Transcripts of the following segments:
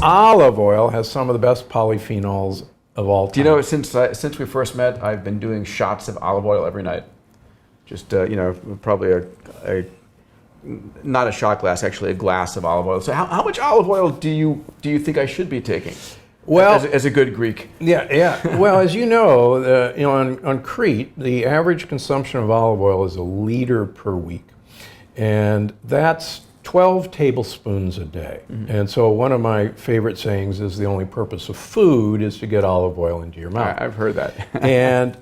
olive oil has some of the best polyphenols of all time. Do you know, since we first met, I've been doing shots of olive oil every night. Just, probably not a shot glass, actually a glass of olive oil. So how much olive oil do you think I should be taking? Well, as a good Greek. Yeah. Well, as you know, on Crete, the average consumption of olive oil is 1 liter per week. And that's 12 tablespoons a day. Mm-hmm. And so one of my favorite sayings is the only purpose of food is to get olive oil into your mouth. I've heard that. And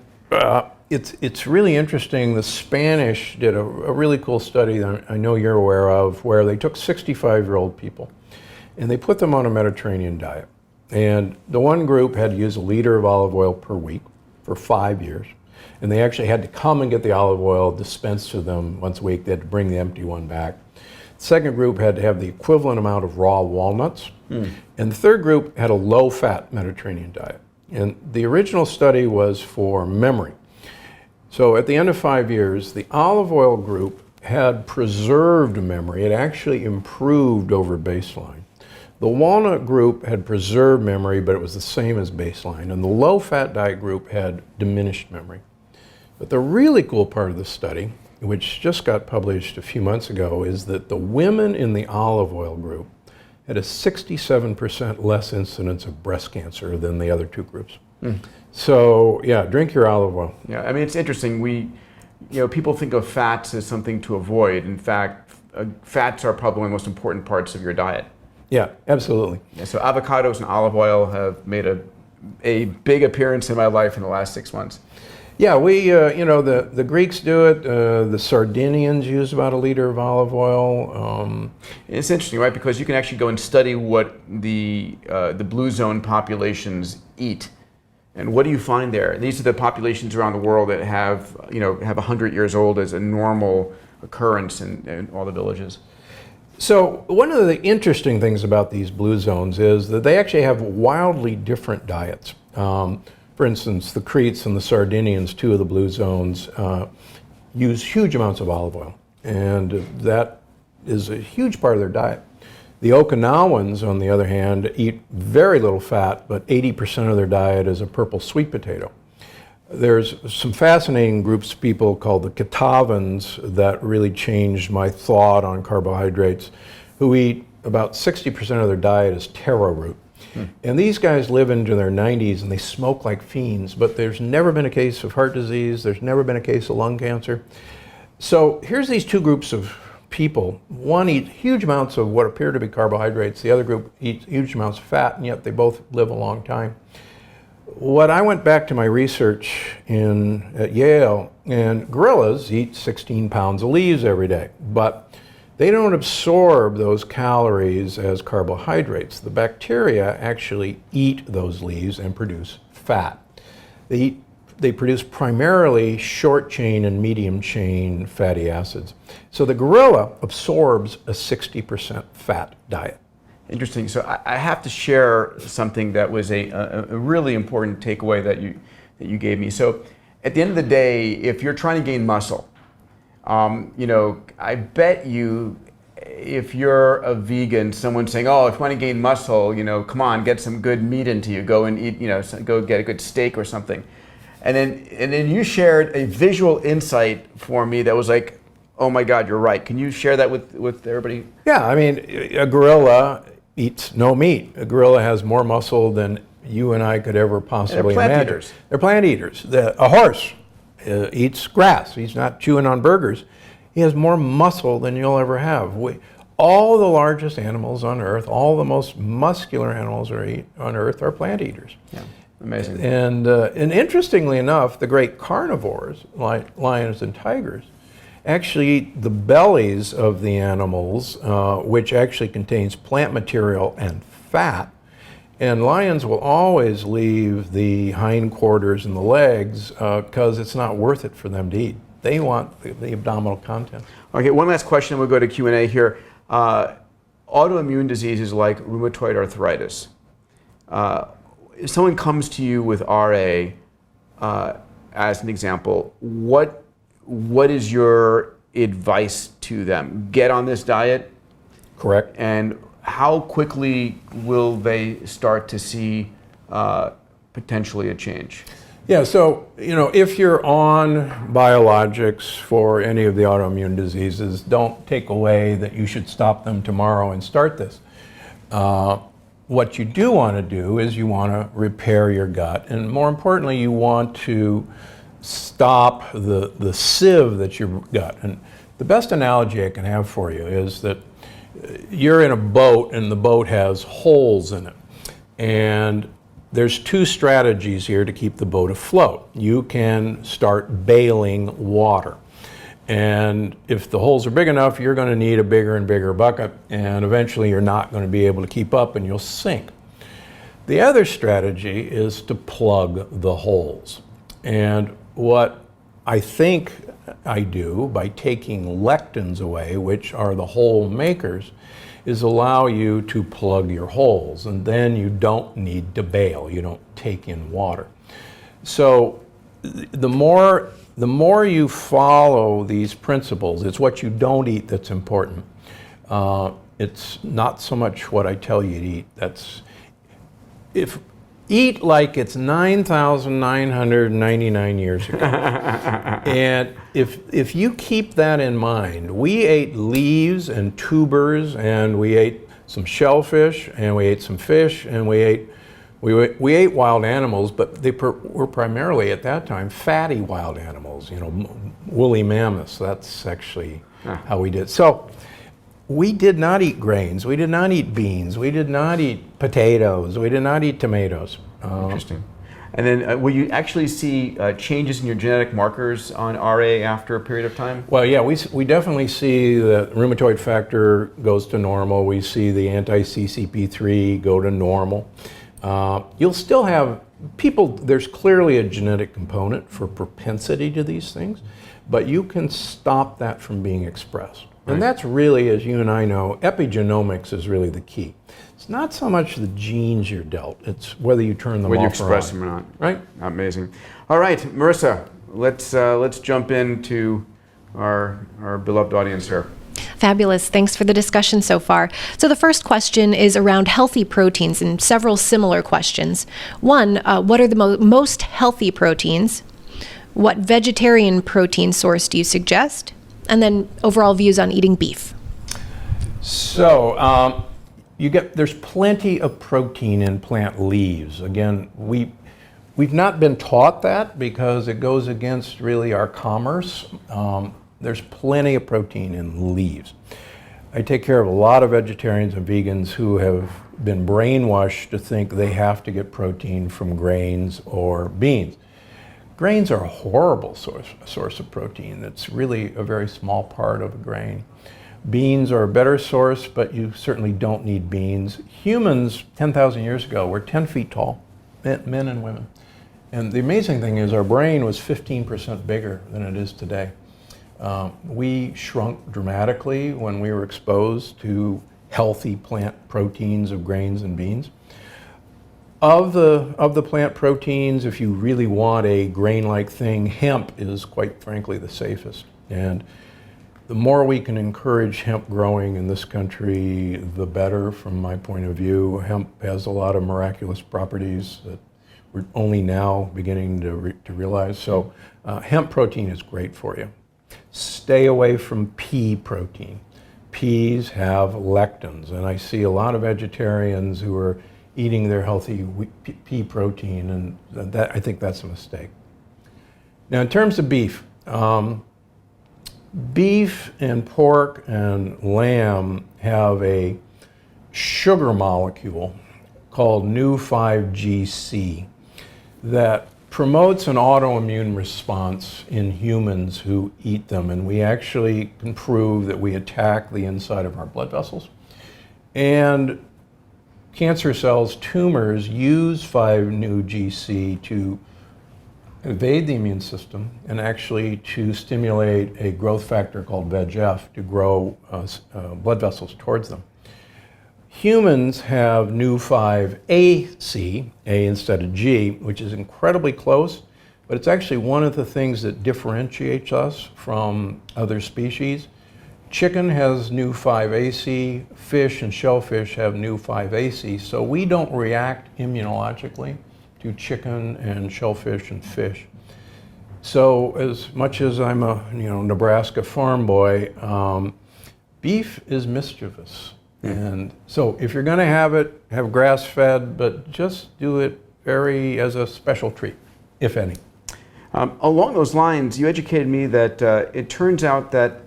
it's really interesting. The Spanish did a really cool study that I know you're aware of, where they took 65-year-old people and they put them on a Mediterranean diet. And the one group had to use 1 liter of olive oil per week for 5 years. And they actually had to come and get the olive oil dispensed to them once a week. They had to bring the empty one back. The second group had to have the equivalent amount of raw walnuts. And the third group had a low-fat Mediterranean diet. And the original study was for memory. So at the end of 5 years, the olive oil group had preserved memory. It actually improved over baseline. The walnut group had preserved memory, but it was the same as baseline. And the low-fat diet group had diminished memory. But the really cool part of the study, which just got published a few months ago, is that the women in the olive oil group had a 67% less incidence of breast cancer than the other two groups. So, yeah, drink your olive oil. Yeah, I mean, it's interesting. People think of fats as something to avoid. In fact, fats are probably one of the most important parts of your diet. Yeah, absolutely. Yeah, so avocados and olive oil have made a big appearance in my life in the last 6 months. Yeah, the Greeks do it. The Sardinians use about 1 liter of olive oil. It's interesting, right? Because you can actually go and study what the blue zone populations eat. And what do you find there? These are the populations around the world that have 100 years old as a normal occurrence in all the villages. So one of the interesting things about these blue zones is that they actually have wildly different diets. For instance, the Cretes and the Sardinians, two of the blue zones, use huge amounts of olive oil. And that is a huge part of their diet. The Okinawans, on the other hand, eat very little fat, but 80% of their diet is a purple sweet potato. There's some fascinating groups of people called the Kitavans that really changed my thought on carbohydrates, who eat about 60% of their diet is taro root. And these guys live into their 90s and they smoke like fiends, but there's never been a case of heart disease, there's never been a case of lung cancer. So here's these two groups of people. One eats huge amounts of what appear to be carbohydrates, the other group eats huge amounts of fat, and yet they both live a long time. What I went back to my research at Yale, and gorillas eat 16 pounds of leaves every day, but they don't absorb those calories as carbohydrates. The bacteria actually eat those leaves and produce fat. They produce primarily short chain and medium chain fatty acids. So the gorilla absorbs a 60% fat diet. Interesting. So I have to share something that was a really important takeaway that you gave me. So at the end of the day, if you're trying to gain muscle, I bet you, if you're a vegan, someone saying, "Oh, if you want to gain muscle, come on, get some good meat into you. Go and eat, go get a good steak or something." And then you shared a visual insight for me that was like, "Oh my God, you're right." Can you share that with everybody? Yeah, I mean, a gorilla eats no meat. A gorilla has more muscle than you and I could ever possibly imagine. They're plant eaters. They're plant eaters. A horse eats grass. He's not chewing on burgers. He has more muscle than you'll ever have. All the largest animals on Earth, all the most muscular animals on Earth are plant eaters. Yeah, amazing. And interestingly enough, the great carnivores, like lions and tigers, actually eat the bellies of the animals, which actually contains plant material and fat. And lions will always leave the hindquarters and the legs because it's not worth it for them to eat. They want the abdominal content. Okay, one last question, we'll go to Q&A here. Autoimmune diseases like rheumatoid arthritis. If someone comes to you with RA, as an example, what is your advice to them? Get on this diet? Correct. And how quickly will they start to see potentially a change? Yeah, so, if you're on biologics for any of the autoimmune diseases, don't take away that you should stop them tomorrow and start this. What you do want to do is you want to repair your gut, and more importantly, you want to stop the sieve that you've got. And the best analogy I can have for you is that you're in a boat and the boat has holes in it. And there's two strategies here to keep the boat afloat. You can start bailing water. And if the holes are big enough, you're going to need a bigger and bigger bucket, and eventually you're not going to be able to keep up and you'll sink. The other strategy is to plug the holes. And what I think I do by taking lectins away, which are the hole makers, is allow you to plug your holes, and then you don't need to bail. You don't take in water. So the more you follow these principles, it's what you don't eat that's important. It's not so much what I tell you to eat. Eat like it's 9,999 years ago. And if you keep that in mind, we ate leaves and tubers, and we ate some shellfish, and we ate some fish, and we ate wild animals, but they were primarily at that time fatty wild animals, woolly mammoths. That's actually how we did. So we did not eat grains, we did not eat beans, we did not eat potatoes, we did not eat tomatoes. Interesting. And then will you actually see changes in your genetic markers on RA after a period of time? Well, yeah, we definitely see the rheumatoid factor goes to normal. We see the anti-CCP3 go to normal. You'll still have people, there's clearly a genetic component for propensity to these things, but you can stop that from being expressed. And that's really, as you and I know, epigenomics is really the key. It's not so much the genes you're dealt, it's whether you turn them off or on. Whether you express them or not. Right? Amazing. All right, Marissa, let's jump into our beloved audience here. Fabulous. Thanks for the discussion so far. So the first question is around healthy proteins, and several similar questions. One, what are the most healthy proteins? What vegetarian protein source do you suggest? And then overall views on eating beef. So there's plenty of protein in plant leaves. Again, we've not been taught that because it goes against really our commerce. There's plenty of protein in leaves. I take care of a lot of vegetarians and vegans who have been brainwashed to think they have to get protein from grains or beans. Grains are a horrible source of protein. It's really a very small part of a grain. Beans are a better source, but you certainly don't need beans. Humans 10,000 years ago were 10 feet tall, men and women. And the amazing thing is our brain was 15% bigger than it is today. We shrunk dramatically when we were exposed to healthy plant proteins of grains and beans. Of the plant proteins, if you really want a grain-like thing, hemp is quite frankly the safest. And the more we can encourage hemp growing in this country, the better from my point of view. Hemp has a lot of miraculous properties that we're only now beginning to realize. So hemp protein is great for you. Stay away from pea protein. Peas have lectins, and I see a lot of vegetarians who are eating their healthy pea protein, and I think that's a mistake. Now, in terms of beef, beef and pork and lamb have a sugar molecule called Neu5Gc that promotes an autoimmune response in humans who eat them, and we actually can prove that we attack the inside of our blood vessels. And cancer cells, tumors, use 5-MeO-GC to evade the immune system and actually to stimulate a growth factor called VEGF to grow blood vessels towards them. Humans have Neu5AC, A instead of G, which is incredibly close, but it's actually one of the things that differentiates us from other species. Chicken has new 5AC, fish and shellfish have new 5AC, so we don't react immunologically to chicken and shellfish and fish. So as much as I'm a Nebraska farm boy, beef is mischievous. And so if you're going to have it, have grass-fed, but just do it as a special treat, if any. Along those lines, you educated me that it turns out that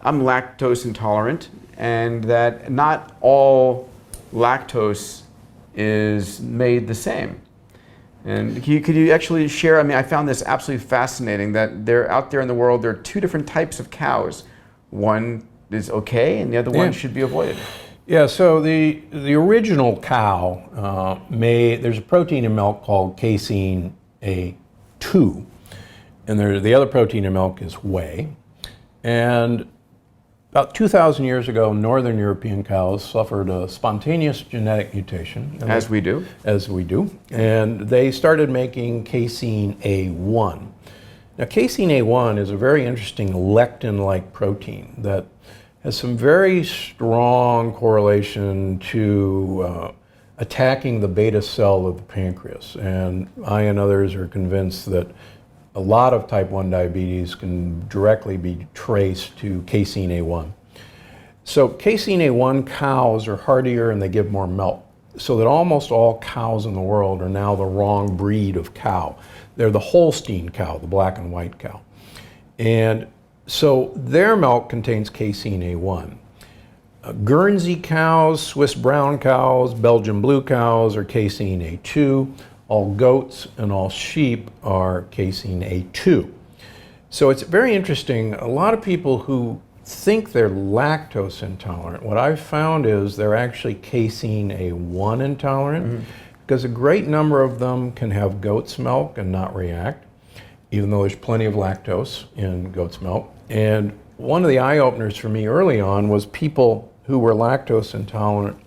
I'm lactose intolerant and that not all lactose is made the same. And could you actually share, I mean, I found this absolutely fascinating that out there in the world, there are two different types of cows. One is okay and the other one should be avoided. Yeah, so the original cow there's a protein in milk called casein A2, and the other protein in milk is whey. And about 2,000 years ago, northern European cows suffered a spontaneous genetic mutation. As we do. As we do. And they started making casein A1. Now, casein A1 is a very interesting lectin-like protein that has some very strong correlation to attacking the beta cell of the pancreas. And I and others are convinced that a lot of type 1 diabetes can directly be traced to casein A1. So casein A1 cows are hardier and they give more milk. So that almost all cows in the world are now the wrong breed of cow. They're the Holstein cow, the black and white cow. And so their milk contains casein A1. Guernsey cows, Swiss brown cows, Belgian blue cows are casein A2. All goats and all sheep are casein A2. So it's very interesting. A lot of people who think they're lactose intolerant, what I've found is they're actually casein A1 intolerant, because a great number of them can have goat's milk and not react, even though there's plenty of lactose in goat's milk. And one of the eye-openers for me early on was people who were lactose intolerant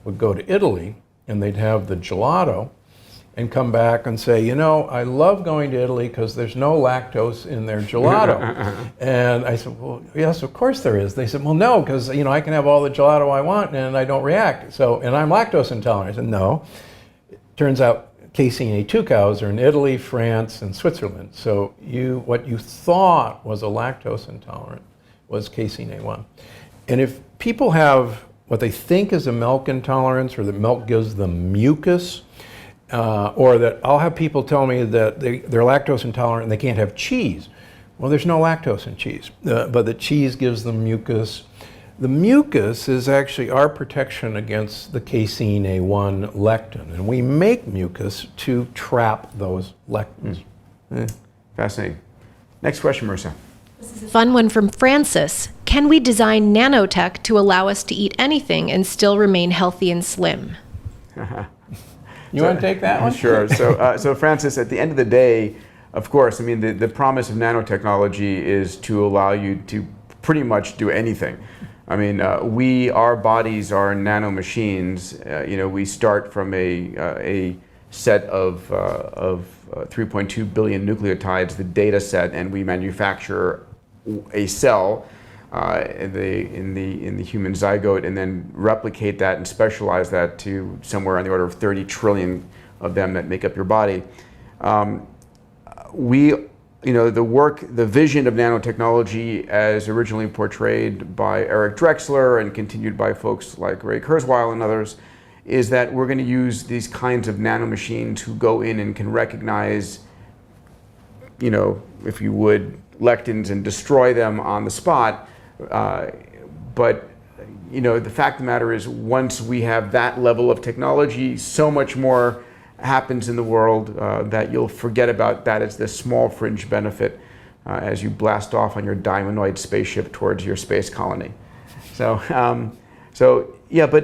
would go to Italy and they'd have the gelato and come back and say, I love going to Italy because there's no lactose in their gelato. And I said, well, yes, of course there is. They said, well, no, because I can have all the gelato I want and I don't react. And I'm lactose intolerant. I said, no. It turns out casein A2 cows are in Italy, France, and Switzerland. So what you thought was a lactose intolerant was casein A1. And if people have what they think is a milk intolerance, or that milk gives them mucus, or that I'll have people tell me that they're lactose intolerant and they can't have cheese. Well, there's no lactose in cheese, but the cheese gives them mucus. The mucus is actually our protection against the casein A1 lectin, and we make mucus to trap those lectins. Fascinating. Next question, Marissa. Fun one from Francis. Can we design nanotech to allow us to eat anything and still remain healthy and slim? You want to take that one? Sure. So Francis, at the end of the day, of course, I mean, the promise of nanotechnology is to allow you to pretty much do anything. I mean, our bodies are nano machines. We start from a set of 3.2 billion nucleotides, the data set, and we manufacture a cell in the human zygote, and then replicate that and specialize that to somewhere on the order of 30 trillion of them that make up your body. The vision of nanotechnology, as originally portrayed by Eric Drexler and continued by folks like Ray Kurzweil and others, is that we're going to use these kinds of nanomachines who go in and can recognize, if you would, lectins and destroy them on the spot. But the fact of the matter is, once we have that level of technology, so much more happens in the world that you'll forget about that as this small fringe benefit as you blast off on your Diamondoid spaceship towards your space colony. But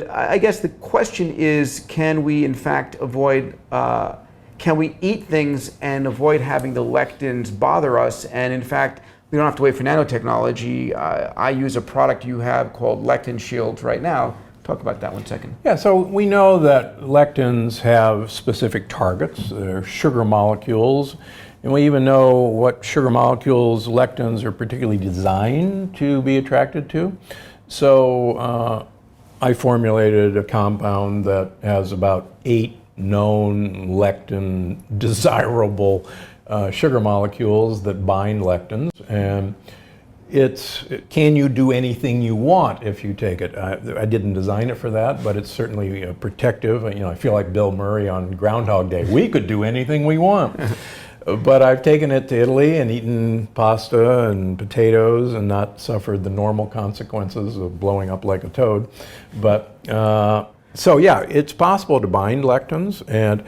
I guess the question is, can we in fact avoid, can we eat things and avoid having the lectins bother us? And in fact, we don't have to wait for nanotechnology. I use a product you have called Lectin Shields right now. Talk about that 1 second. Yeah, so we know that lectins have specific targets. They're sugar molecules, And we even know what sugar molecules lectins are particularly designed to be attracted to. So I formulated a compound that has about 8 known lectin desirable sugar molecules that bind lectins. And can you do anything you want if you take it? I didn't design it for that, but it's certainly protective. I feel like Bill Murray on Groundhog Day. We could do anything we want. But I've taken it to Italy and eaten pasta and potatoes and not suffered the normal consequences of blowing up like a toad. But so yeah, it's possible to bind lectins, and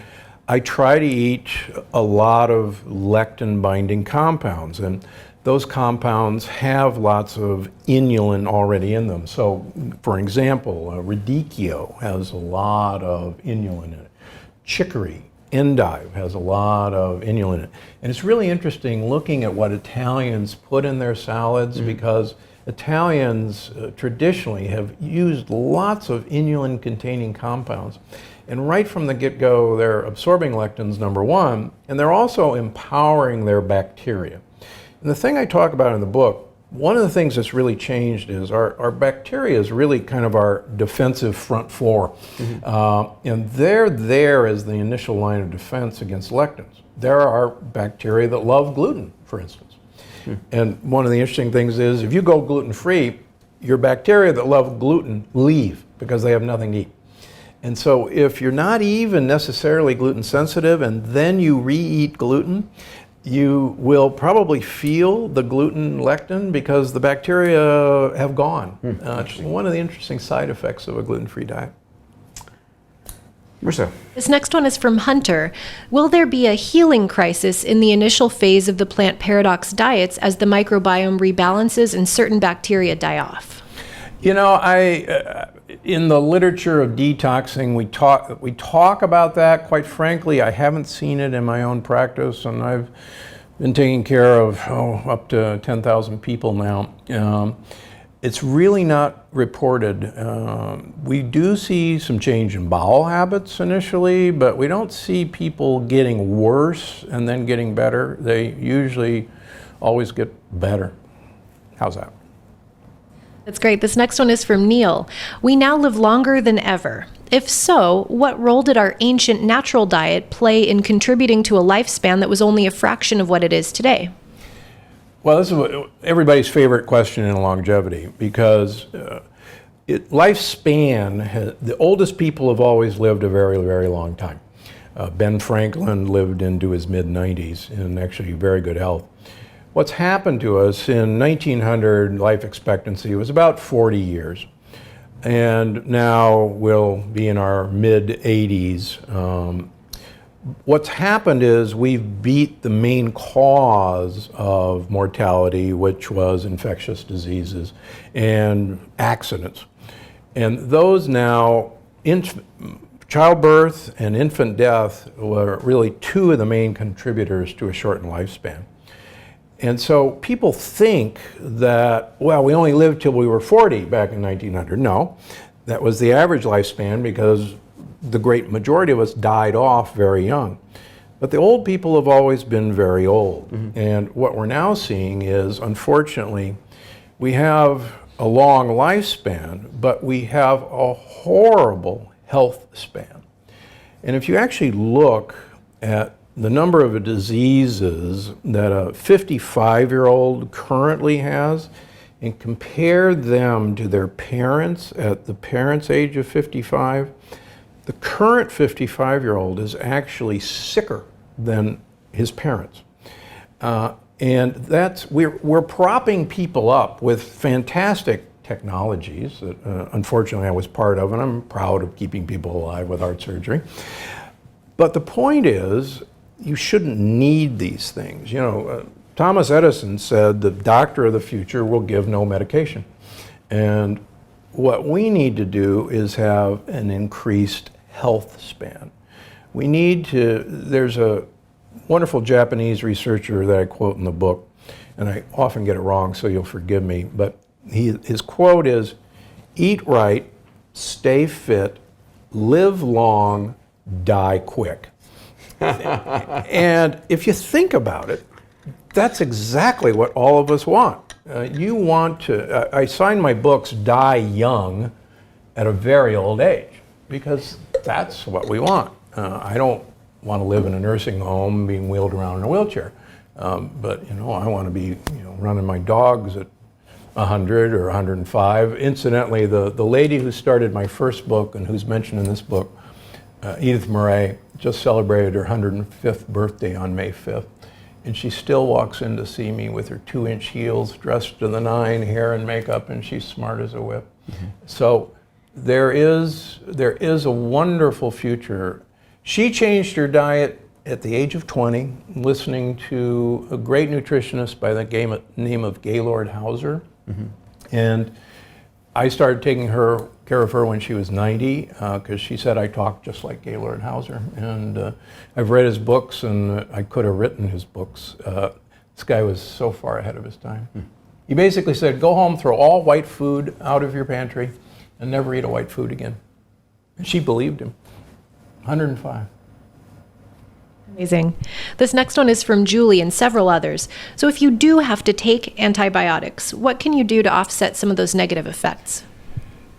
I try to eat a lot of lectin binding compounds, and those compounds have lots of inulin already in them. So for example, radicchio has a lot of inulin in it. Chicory, endive has a lot of inulin in it. And it's really interesting looking at what Italians put in their salads, because Italians traditionally have used lots of inulin containing compounds. And right from the get-go, they're absorbing lectins, number one, and they're also empowering their bacteria. And the thing I talk about in the book, one of the things that's really changed is our bacteria is really kind of our defensive front floor. And they're there as the initial line of defense against lectins. There are bacteria that love gluten, for instance. And one of the interesting things is if you go gluten-free, your bacteria that love gluten leave because they have nothing to eat. And so if you're not even necessarily gluten sensitive and then you re-eat gluten, you will probably feel the gluten lectin because the bacteria have gone. It's one of the interesting side effects of a gluten-free diet. Marissa. This next one is from Hunter. Will there be a healing crisis in the initial phase of the plant paradox diets as the microbiome rebalances and certain bacteria die off? In the literature of detoxing, we talk about that. Quite frankly, I haven't seen it in my own practice, and I've been taking care of up to 10,000 people now. It's really not reported. We do see some change in bowel habits initially, but we don't see people getting worse and then getting better. They usually always get better. How's that? That's great. This next one is from Neil. We now live longer than ever. If so, what role did our ancient natural diet play in contributing to a lifespan that was only a fraction of what it is today? Well, this is everybody's favorite question in longevity, because lifespan, the oldest people have always lived a very, very long time. Ben Franklin lived into his mid-90s in actually very good health. What's happened to us in 1900, life expectancy was about 40 years. And now we'll be in our mid-80s. What's happened is we've beat the main cause of mortality, which was infectious diseases and accidents. And those now, childbirth and infant death were really two of the main contributors to a shortened lifespan. And so people think that, well, we only lived till we were 40 back in 1900. No, that was the average lifespan because the great majority of us died off very young. But the old people have always been very old. And what we're now seeing is, unfortunately, we have a long lifespan, but we have a horrible health span. And if you actually look at the number of diseases that a 55-year-old currently has and compare them to their parents at the parents' age of 55, the current 55-year-old is actually sicker than his parents. And we're propping people up with fantastic technologies that unfortunately I was part of, and I'm proud of keeping people alive with heart surgery. But the point is, you shouldn't need these things. Thomas Edison said the doctor of the future will give no medication. And what we need to do is have an increased health span. There's a wonderful Japanese researcher that I quote in the book, and I often get it wrong, so you'll forgive me, but his quote is, "Eat right, stay fit, live long, die quick." And if you think about it, that's exactly what all of us want. You want to, I sign my books, die young at a very old age, because that's what we want. I don't want to live in a nursing home being wheeled around in a wheelchair. But, I want to be, running my dogs at 100 or 105. Incidentally, the lady who started my first book and who's mentioned in this book, Edith Murray, just celebrated her 105th birthday on May 5th. And she still walks in to see me with her 2-inch heels, dressed to the nine, hair and makeup, and she's smart as a whip. Mm-hmm. So there is a wonderful future. She changed her diet at the age of 20, listening to a great nutritionist by the name of Gaylord Hauser. Mm-hmm. And I started taking care of her when she was 90, because she said I talked just like Gaylord Hauser. And I've read his books, and I could have written his books. This guy was so far ahead of his time. He basically said, go home, throw all white food out of your pantry, and never eat a white food again. And she believed him. 105. Amazing. This next one is from Julie and several others. So if you do have to take antibiotics, what can you do to offset some of those negative effects?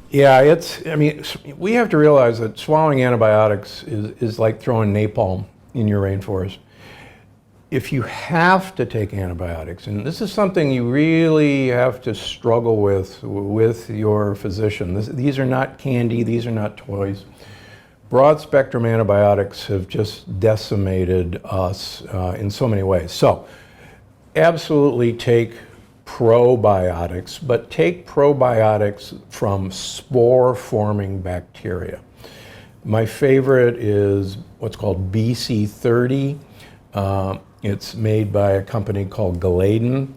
Yeah, we have to realize that swallowing antibiotics is like throwing napalm in your rainforest. If you have to take antibiotics, and this is something you really have to struggle with your physician. These are not candy, these are not toys. Broad-spectrum antibiotics have just decimated us in so many ways. So, absolutely take probiotics, but take probiotics from spore-forming bacteria. My favorite is what's called BC30. It's made by a company called Galaden.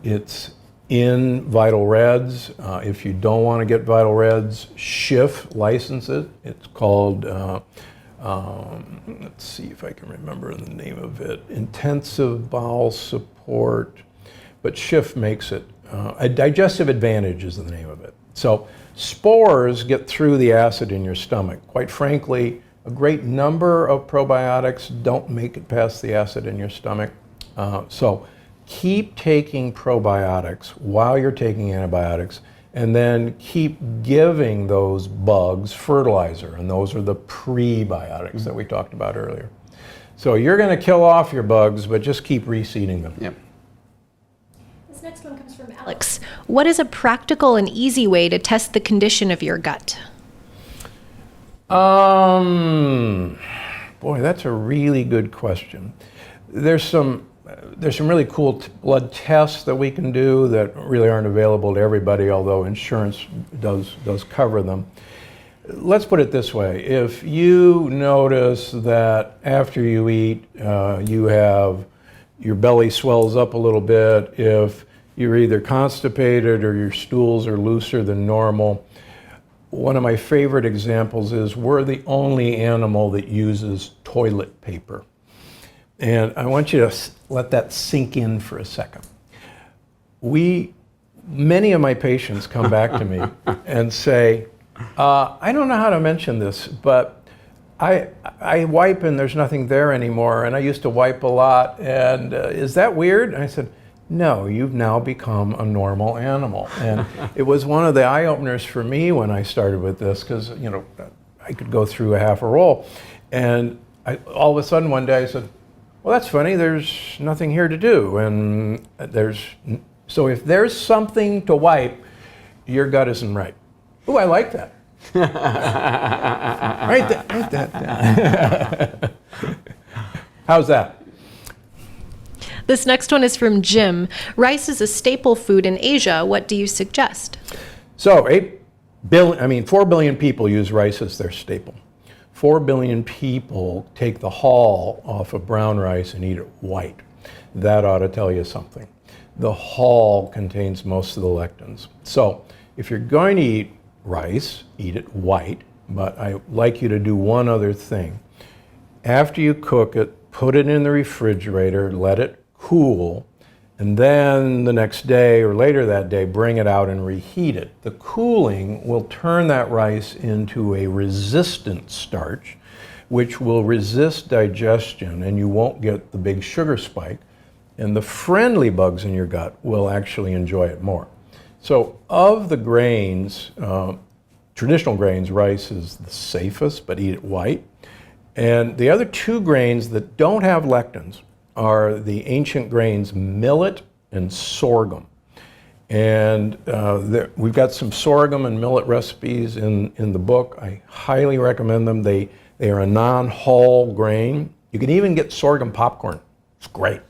It's in Vital Reds. If you don't want to get Vital Reds, Schiff licenses it. It's called, let's see if I can remember the name of it, Intensive Bowel Support, but Schiff makes it. A Digestive Advantage is the name of it. So spores get through the acid in your stomach. Quite frankly, a great number of probiotics don't make it past the acid in your stomach. So keep taking probiotics while you're taking antibiotics, and then keep giving those bugs fertilizer, and those are the prebiotics that we talked about earlier. So you're going to kill off your bugs, but just keep reseeding them. Yep. This next one comes from Alex. What is a practical and easy way to test the condition of your gut? Boy, that's a really good question. There's some really cool blood tests that we can do that really aren't available to everybody, although insurance does cover them. Let's put it this way. If you notice that after you eat, your belly swells up a little bit, if you're either constipated or your stools are looser than normal, one of my favorite examples is we're the only animal that uses toilet paper. And I want you to let that sink in for a second. Many of my patients come back to me and say, I don't know how to mention this, but I wipe and there's nothing there anymore, and I used to wipe a lot, and is that weird? And I said, no, you've now become a normal animal. And it was one of the eye-openers for me when I started with this, because I could go through a half a roll, and all of a sudden one day I said, well, that's funny, there's nothing here to do. And so if there's something to wipe, your gut isn't right. Ooh, I like that. Write that down. How's that? This next one is from Jim. Rice is a staple food in Asia. What do you suggest? So 4 billion people use rice as their staple. 4 billion people take the hull off of brown rice and eat it white. That ought to tell you something. The hull contains most of the lectins. So if you're going to eat rice, eat it white, but I'd like you to do one other thing. After you cook it, put it in the refrigerator, let it cool, and then the next day or later that day, bring it out and reheat it. The cooling will turn that rice into a resistant starch, which will resist digestion and you won't get the big sugar spike. And the friendly bugs in your gut will actually enjoy it more. So of the grains, traditional grains, rice is the safest, but eat it white. And the other two grains that don't have lectins are the ancient grains millet and sorghum. And we've got some sorghum and millet recipes in the book. I highly recommend them. They are a non-hull grain. You can even get sorghum popcorn. It's great.